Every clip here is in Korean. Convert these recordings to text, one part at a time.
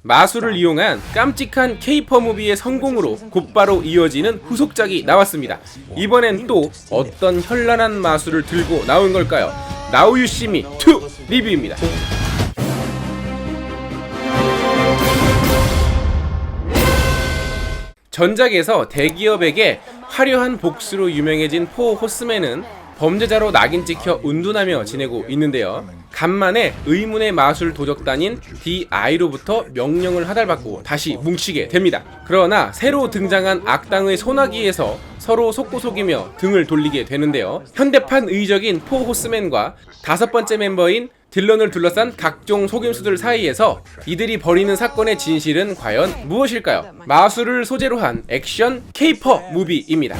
마술을 이용한 깜찍한 케이퍼 무비의 성공으로 곧바로 이어지는 후속작이 나왔습니다. 이번엔 또 어떤 현란한 마술을 들고 나온 걸까요? Now You See Me 2 리뷰입니다. 전작에서 대기업에게 화려한 복수로 유명해진 포 호스맨은 범죄자로 낙인 찍혀 운둔하며 지내고 있는데요. 간만에 의문의 마술 도적단인 DI로부터 명령을 하달받고 다시 뭉치게 됩니다. 그러나 새로 등장한 악당의 소나기에서 서로 속고속이며 등을 돌리게 되는데요. 현대판 의적인 포 호스맨과 다섯 번째 멤버인 딜런을 둘러싼 각종 속임수들 사이에서 이들이 벌이는 사건의 진실은 과연 무엇일까요? 마술을 소재로 한 액션 케이퍼 무비입니다.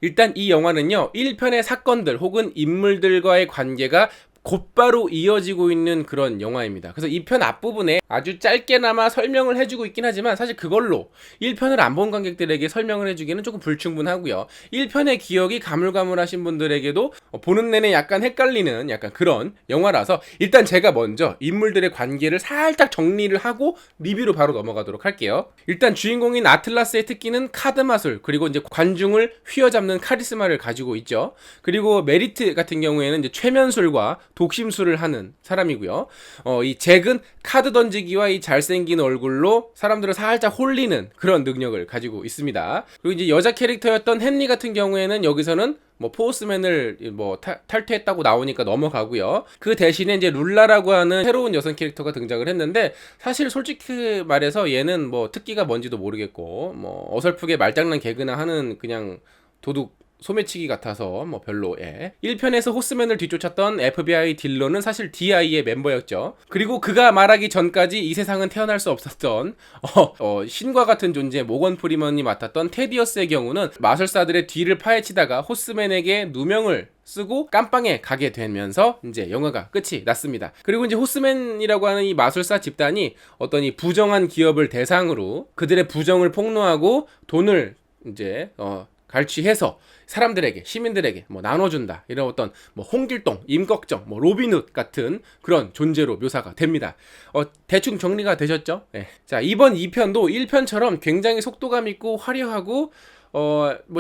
일단 이 영화는요, 1편의 사건들 혹은 인물들과의 관계가 곧바로 이어지고 있는 그런 영화입니다. 그래서 2편 앞부분에 아주 짧게나마 설명을 해주고 있긴 하지만 사실 그걸로 1편을 안 본 관객들에게 설명을 해주기는 조금 불충분하고요. 1편의 기억이 가물가물하신 분들에게도 보는 내내 약간 헷갈리는 약간 그런 영화라서 일단 제가 먼저 인물들의 관계를 살짝 정리를 하고 리뷰로 바로 넘어가도록 할게요. 일단 주인공인 아틀라스의 특기는 카드 마술, 그리고 이제 관중을 휘어잡는 카리스마를 가지고 있죠. 그리고 메리트 같은 경우에는 이제 최면술과 독심술을 하는 사람이고요. 이 잭은 카드 던지기와 이 잘생긴 얼굴로 사람들을 살짝 홀리는 그런 능력을 가지고 있습니다. 그리고 이제 여자 캐릭터였던 헨리 같은 경우에는 여기서는 포스맨을 탈퇴했다고 나오니까 넘어가고요. 그 대신에 이제 룰라라고 하는 새로운 여성 캐릭터가 등장을 했는데, 사실 솔직히 말해서 얘는 특기가 뭔지도 모르겠고 어설프게 말장난 개그나 하는 그냥 도둑 소매치기 같아서 별로. 1편에서 호스맨을 뒤쫓았던 FBI 딜런은 사실 DI의 멤버였죠. 그리고 그가 말하기 전까지 이 세상은 태어날 수 없었던 신과 같은 존재 모건 프리먼이 맡았던 테디어스의 경우는 마술사들의 뒤를 파헤치다가 호스맨에게 누명을 쓰고 깜빵에 가게 되면서 이제 영화가 끝이 났습니다. 그리고 이제 호스맨이라고 하는 이 마술사 집단이 어떤 이 부정한 기업을 대상으로 그들의 부정을 폭로하고 돈을 이제 갈취해서 사람들에게, 시민들에게 나눠준다, 이런 어떤 홍길동, 임꺽정, 로빈훗 같은 그런 존재로 묘사가 됩니다. 대충 정리가 되셨죠? 네. 자, 이번 2편도 1편처럼 굉장히 속도감 있고 화려하고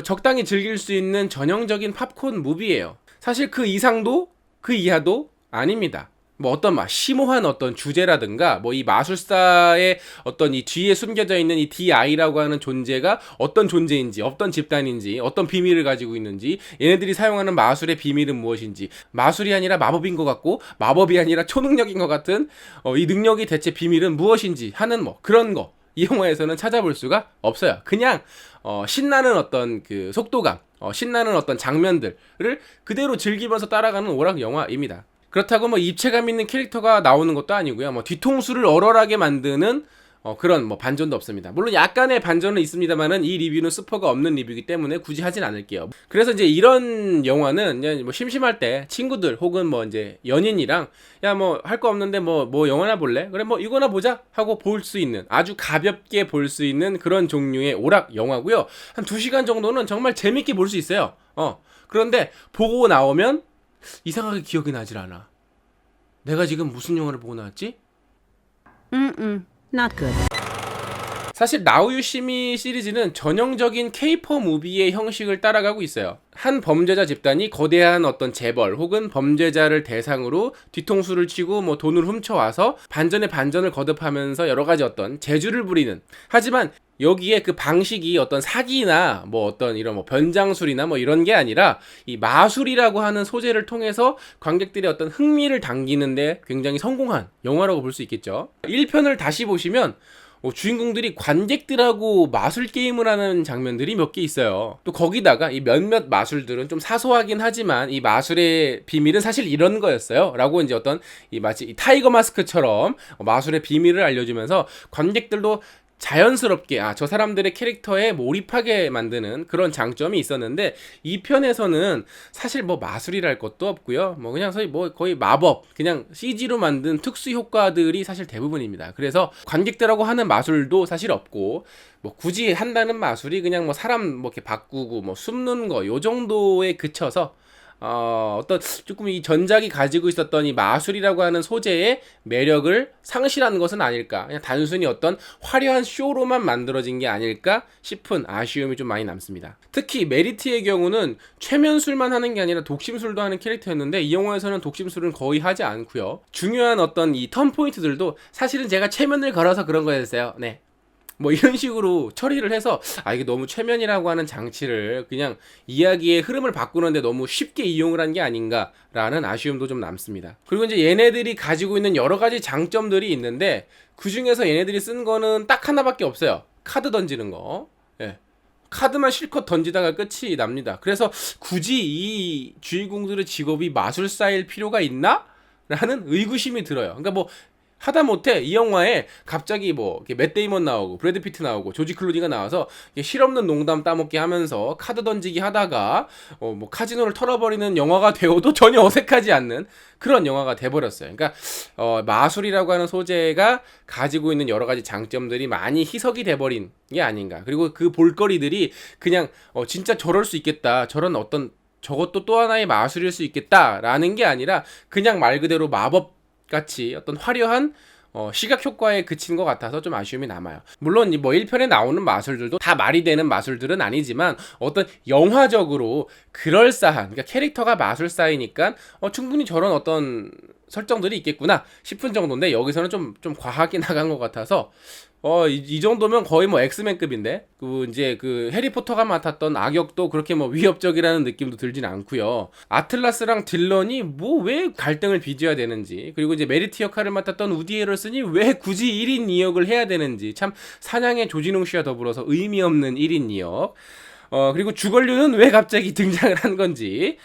적당히 즐길 수 있는 전형적인 팝콘 무비예요. 사실 그 이상도 그 이하도 아닙니다. 어떤 심오한 어떤 주제라든가 이 마술사의 어떤 이 뒤에 숨겨져 있는 이 DI라고 하는 존재가 어떤 존재인지, 어떤 집단인지, 어떤 비밀을 가지고 있는지, 얘네들이 사용하는 마술의 비밀은 무엇인지, 마술이 아니라 마법인 것 같고 마법이 아니라 초능력인 것 같은 이 능력이 대체 비밀은 무엇인지 하는 그런 거 이 영화에서는 찾아볼 수가 없어요. 그냥 신나는 어떤 그 속도감, 신나는 어떤 장면들을 그대로 즐기면서 따라가는 오락 영화입니다. 그렇다고 입체감 있는 캐릭터가 나오는 것도 아니고요. 뒤통수를 얼얼하게 만드는 그런 반전도 없습니다. 물론 약간의 반전은 있습니다만은 이 리뷰는 스포가 없는 리뷰이기 때문에 굳이 하진 않을게요. 그래서 이제 이런 영화는 그냥 심심할 때 친구들 혹은 이제 연인이랑 야 할 거 없는데 영화나 볼래? 그래 이거나 보자 하고 볼 수 있는, 아주 가볍게 볼 수 있는 그런 종류의 오락 영화고요. 한 2시간 정도는 정말 재밌게 볼 수 있어요. 그런데 보고 나오면 이상하게 기억이 나질 않아. 내가 지금 무슨 영화를 보고 나왔지? Not good. 사실 Now You See Me 시리즈는 전형적인 케이퍼 무비의 형식을 따라가고 있어요. 한 범죄자 집단이 거대한 어떤 재벌 혹은 범죄자를 대상으로 뒤통수를 치고 돈을 훔쳐와서 반전에 반전을 거듭하면서 여러 가지 어떤 재주를 부리는, 하지만 여기에 그 방식이 어떤 사기나 어떤 이런 변장술이나 이런 게 아니라 이 마술이라고 하는 소재를 통해서 관객들의 어떤 흥미를 당기는데 굉장히 성공한 영화라고 볼 수 있겠죠. 1편을 다시 보시면 주인공들이 관객들하고 마술 게임을 하는 장면들이 몇 개 있어요. 또 거기다가 이 몇몇 마술들은 좀 사소하긴 하지만 이 마술의 비밀은 사실 이런 거였어요 라고 이제 어떤 마치 이 타이거 마스크처럼 마술의 비밀을 알려주면서 관객들도 자연스럽게 저 사람들의 캐릭터에 몰입하게 만드는 그런 장점이 있었는데, 이 편에서는 사실 마술이랄 것도 없고요. 그냥 거의 마법, 그냥 CG로 만든 특수 효과들이 사실 대부분입니다. 그래서 관객들하고 하는 마술도 사실 없고, 굳이 한다는 마술이 그냥 사람 이렇게 바꾸고 숨는 거 요 정도에 그쳐서 어떤 조금 이 전작이 가지고 있었던 이 마술이라고 하는 소재의 매력을 상실한 것은 아닐까. 그냥 단순히 어떤 화려한 쇼로만 만들어진 게 아닐까 싶은 아쉬움이 좀 많이 남습니다. 특히 메리트의 경우는 최면술만 하는 게 아니라 독심술도 하는 캐릭터였는데 이 영화에서는 독심술은 거의 하지 않고요. 중요한 어떤 이 턴 포인트들도 사실은 제가 최면을 걸어서 그런 거였어요. 네. 뭐 이런 식으로 처리를 해서 이게 너무 최면이라고 하는 장치를 그냥 이야기의 흐름을 바꾸는데 너무 쉽게 이용을 한 게 아닌가라는 아쉬움도 좀 남습니다. 그리고 이제 얘네들이 가지고 있는 여러 가지 장점들이 있는데 그 중에서 얘네들이 쓴 거는 딱 하나밖에 없어요. 카드 던지는 거. 예. 카드만 실컷 던지다가 끝이 납니다. 그래서 굳이 이 주인공들의 직업이 마술사일 필요가 있나? 라는 의구심이 들어요. 그러니까 뭐 하다못해 이 영화에 갑자기 뭐 맷 데이먼 나오고 브래드 피트 나오고 조지 클루니가 나와서 실없는 농담 따먹기 하면서 카드 던지기 하다가 뭐 카지노를 털어버리는 영화가 되어도 전혀 어색하지 않는 그런 영화가 돼버렸어요. 그러니까 마술이라고 하는 소재가 가지고 있는 여러 가지 장점들이 많이 희석이 돼버린 게 아닌가. 그리고 그 볼거리들이 그냥 진짜 저럴 수 있겠다, 저런 어떤 저것도 또 하나의 마술일 수 있겠다라는 게 아니라 그냥 말 그대로 마법 같이 어떤 화려한 시각 효과에 그친 것 같아서 좀 아쉬움이 남아요. 물론 뭐 1편에 나오는 마술들도 다 말이 되는 마술들은 아니지만 어떤 영화적으로 그럴싸한, 그러니까 캐릭터가 마술사이니까 충분히 저런 어떤 설정들이 있겠구나 싶은 정도인데 여기서는 좀 과하게 나간 것 같아서 이 정도면 거의 뭐 엑스맨급인데 이제 그 해리포터가 맡았던 악역도 그렇게 뭐 위협적이라는 느낌도 들진 않고요. 아틀라스랑 딜런이 뭐 왜 갈등을 빚어야 되는지, 그리고 이제 메리트 역할을 맡았던 우디 해럴슨이 왜 굳이 1인 2역을 해야 되는지, 참 사냥의 조진웅 씨와 더불어서 의미 없는 1인 2역. 그리고 주걸류는 왜 갑자기 등장을 한 건지,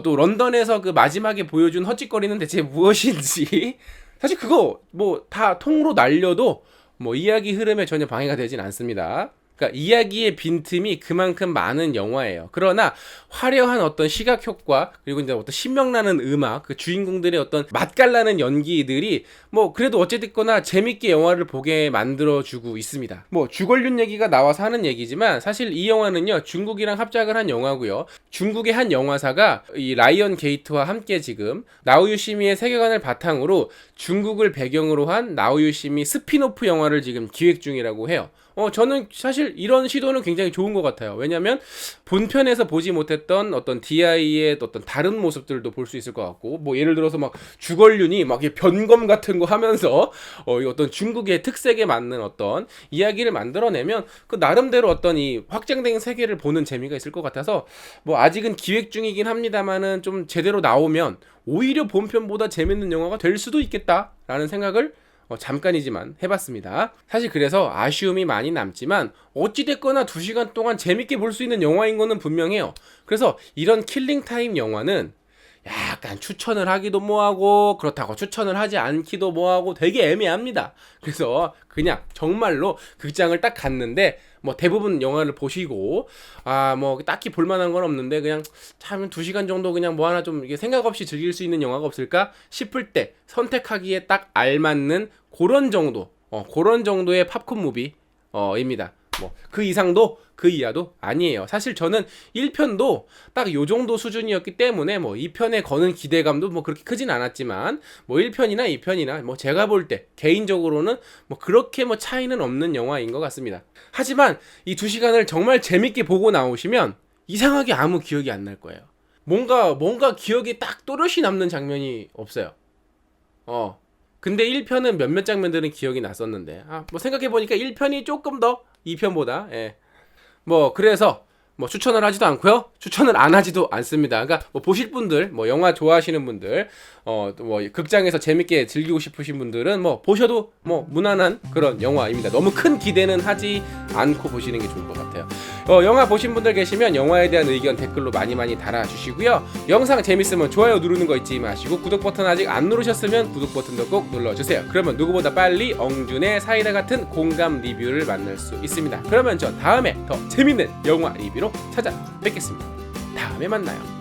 또 런던에서 그 마지막에 보여준 헛짓거리는 대체 무엇인지, 사실 그거 뭐 다 통으로 날려도 뭐 이야기 흐름에 전혀 방해가 되진 않습니다. 그러니까 이야기의 빈틈이 그만큼 많은 영화예요. 그러나 화려한 어떤 시각 효과, 그리고 이제 어떤 신명나는 음악, 그 주인공들의 어떤 맛깔나는 연기들이 뭐 그래도 어쨌거나 재밌게 영화를 보게 만들어주고 있습니다. 뭐 주걸륜 얘기가 나와서 하는 얘기지만 사실 이 영화는요 중국이랑 합작을 한 영화고요. 중국의 한 영화사가 이 라이언 게이트와 함께 지금 나우유시미의 세계관을 바탕으로 중국을 배경으로 한 나우유시미 스피노프 영화를 지금 기획 중이라고 해요. 저는 사실 이런 시도는 굉장히 좋은 것 같아요. 왜냐면 본편에서 보지 못했던 어떤 DI의 어떤 다른 모습들도 볼 수 있을 것 같고, 뭐 예를 들어서 막 주걸륜이 막 변검 같은 거 하면서 어떤 중국의 특색에 맞는 어떤 이야기를 만들어내면 그 나름대로 어떤 이 확장된 세계를 보는 재미가 있을 것 같아서 뭐 아직은 기획 중이긴 합니다만은 좀 제대로 나오면 오히려 본편보다 재밌는 영화가 될 수도 있겠다라는 생각을 잠깐이지만 해봤습니다. 사실 그래서 아쉬움이 많이 남지만 어찌됐거나 2시간 동안 재밌게 볼 수 있는 영화인 거는 분명해요. 그래서 이런 킬링타임 영화는 약간 추천을 하기도 뭐하고 그렇다고 추천을 하지 않기도 뭐하고 되게 애매합니다. 그래서 그냥 정말로 극장을 딱 갔는데 뭐 대부분 영화를 보시고 뭐 딱히 볼만한 건 없는데 그냥 참 2시간 정도 그냥 뭐 하나 좀 이게 생각 없이 즐길 수 있는 영화가 없을까 싶을 때 선택하기에 딱 알맞는 그런 정도 그런 정도의 팝콘 무비입니다. 뭐 그 이상도 그 이하도 아니에요. 사실 저는 1편도 딱 요 정도 수준이었기 때문에 뭐 2편에 거는 기대감도 뭐 그렇게 크진 않았지만 뭐 1편이나 2편이나 뭐 제가 볼 때 개인적으로는 뭐 그렇게 뭐 차이는 없는 영화인 것 같습니다. 하지만 이 2시간을 정말 재밌게 보고 나오시면 이상하게 아무 기억이 안 날 거예요. 뭔가 기억이 딱 또렷이 남는 장면이 없어요. 근데 1편은 몇몇 장면들은 기억이 났었는데 뭐 생각해보니까 1편이 조금 더 2편보다 뭐 그래서 뭐 추천을 하지도 않고요, 추천을 안 하지도 않습니다. 그러니까 뭐 보실 분들, 뭐 영화 좋아하시는 분들, 뭐 극장에서 재밌게 즐기고 싶으신 분들은 뭐 보셔도 뭐 무난한 그런 영화입니다. 너무 큰 기대는 하지 않고 보시는 게 좋을 것 같아요. 영화 보신 분들 계시면 영화에 대한 의견 댓글로 많이 달아주시고요. 영상 재밌으면 좋아요 누르는 거 잊지 마시고 구독 버튼 아직 안 누르셨으면 구독 버튼도 꼭 눌러주세요. 그러면 누구보다 빨리 엉준의 사이다 같은 공감 리뷰를 만날 수 있습니다. 그러면 저 다음에 더 재밌는 영화 리뷰로 찾아뵙겠습니다. 다음에 만나요.